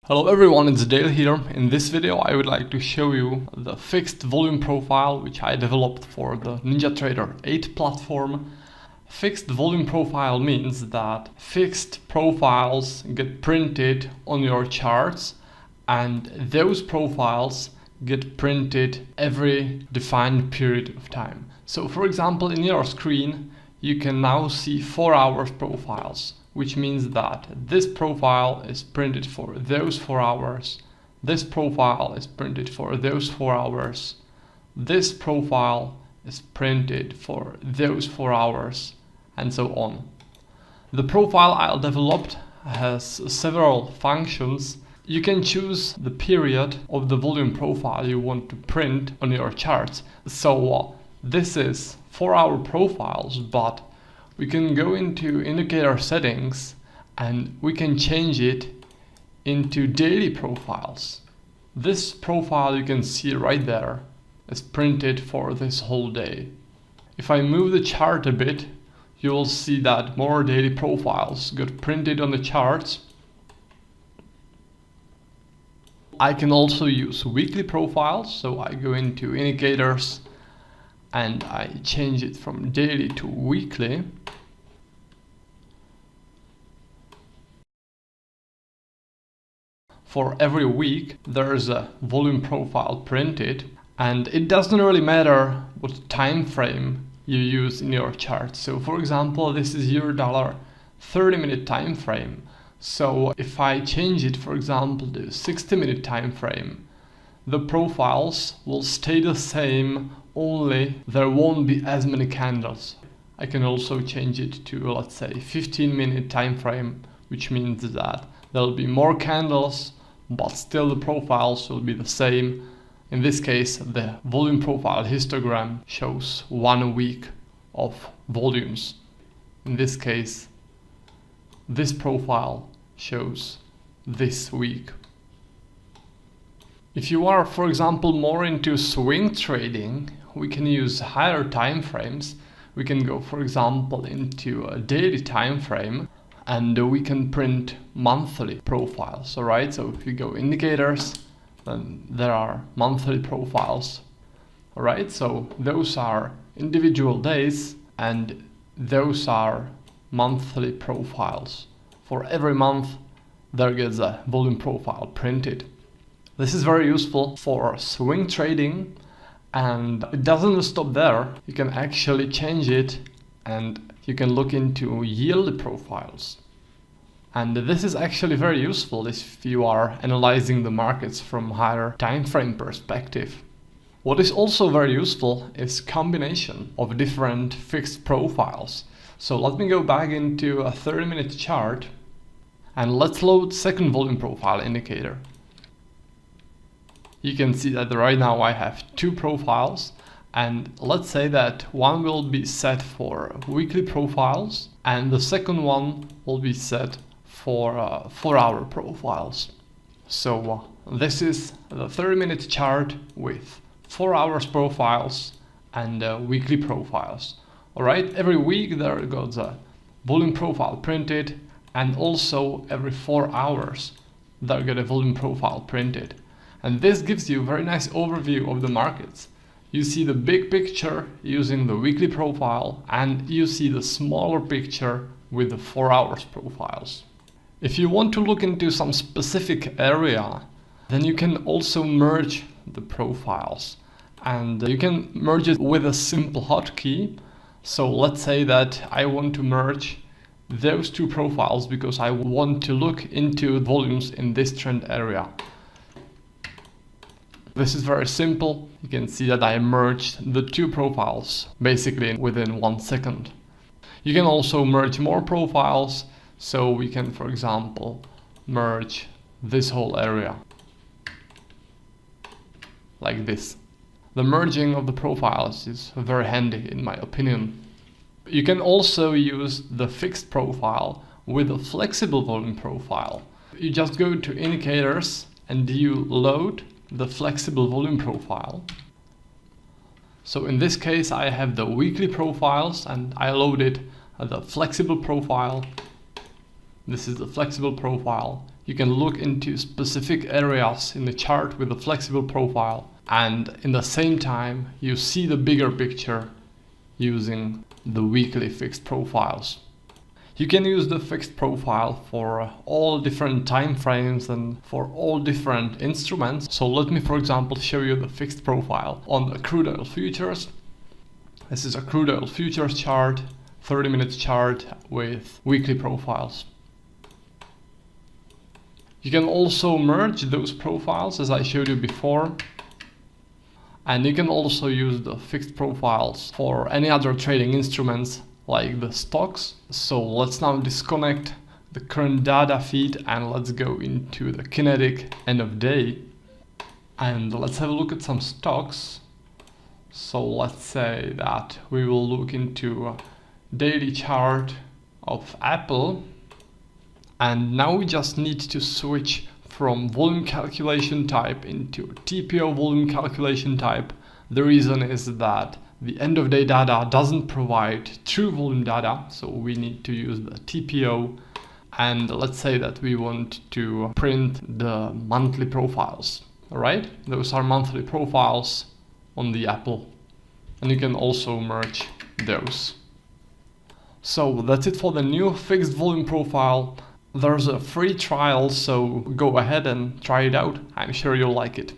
Hello everyone, it's Dale here. In this video I would like to show you the fixed volume profile which I developed for the NinjaTrader 8 platform. Fixed volume profile means that fixed profiles get printed on your charts and those profiles get printed every defined period of time. So for example, in your screen you can now see 4 hours profiles, which means that this profile is printed for those 4 hours, this profile is printed for those 4 hours, this profile is printed for those 4 hours, and so on. The profile I developed has several functions. You can choose the period of the volume profile you want to print on your charts. So this is 4-hour profiles, but we can go into indicator settings and we can change it into daily profiles. This profile you can see right there is printed for this whole day. If I move the chart a bit, you will see that more daily profiles get printed on the charts. I can also use weekly profiles, so I go into indicators and I change it from daily to weekly. For every week there's a volume profile printed, and it doesn't really matter what time frame you use in your chart. So for example, this is $, 30-minute time frame. So if I change it, for example, to 60-minute time frame, the profiles will stay the same, only there won't be as many candles. I can also change it to, let's say, 15-minute time frame, which means that there'll be more candles, but still the profiles will be the same. In this case, the volume profile histogram shows 1 week of volumes. In this case, this profile shows this week. If you are, for example, more into swing trading, we can use higher time frames. We can go, for example, into a daily time frame, and we can print monthly profiles. Alright, so if you go indicators, then there are monthly profiles. Alright, so those are individual days and those are monthly profiles. For every month there gets a volume profile printed. This is very useful for swing trading, and it doesn't stop there. You can actually change it and you can look into yearly profiles. And this is actually very useful if you are analyzing the markets from higher time frame perspective. What is also very useful is combination of different fixed profiles. So let me go back into a 30-minute chart and let's load second volume profile indicator. You can see that right now I have 2 profiles, and let's say that one will be set for weekly profiles and the second one will be set for 4-hour profiles. So this is the 30-minute chart with 4 hours profiles and weekly profiles. Alright, every week there goes a volume profile printed, and also every 4 hours there get a volume profile printed. And this gives you a very nice overview of the markets. You see the big picture using the weekly profile, and you see the smaller picture with the 4 hours profiles. If you want to look into some specific area, then you can also merge the profiles, and you can merge it with a simple hotkey. So let's say that I want to merge those 2 profiles because I want to look into volumes in this trend area. This is very simple. You can see that I merged the 2 profiles basically within 1 second. You can also merge more profiles, so we can, for example, merge this whole area like this. The merging of the profiles is very handy in my opinion. You can also use the fixed profile with a flexible volume profile. You just go to indicators and you load the flexible volume profile. So in this case I have the weekly profiles and I loaded the flexible profile. This is the flexible profile. you can look into specific areas in the chart with a flexible profile, and in the same time you see the bigger picture using the weekly fixed profiles. You can use the fixed profile for all different time frames and for all different instruments. So let me, for example, show you the fixed profile on the crude oil futures. This is a crude oil futures chart, 30-minute chart with weekly profiles. You can also merge those profiles as I showed you before. And you can also use the fixed profiles for any other trading instruments like the stocks. So let's now disconnect the current data feed and let's go into the kinetic end of day. And let's have a look at some stocks. So let's say that we will look into a daily chart of Apple. And now we just need to switch from volume calculation type into TPO volume calculation type. The reason is that the end of day data doesn't provide true volume data, so we need to use the TPO. And let's say that we want to print the monthly profiles. All right, those are monthly profiles on the Apple, and you can also merge those. So that's it for the new fixed volume profile. There's a free trial, so go ahead and try it out. I'm sure you'll like it.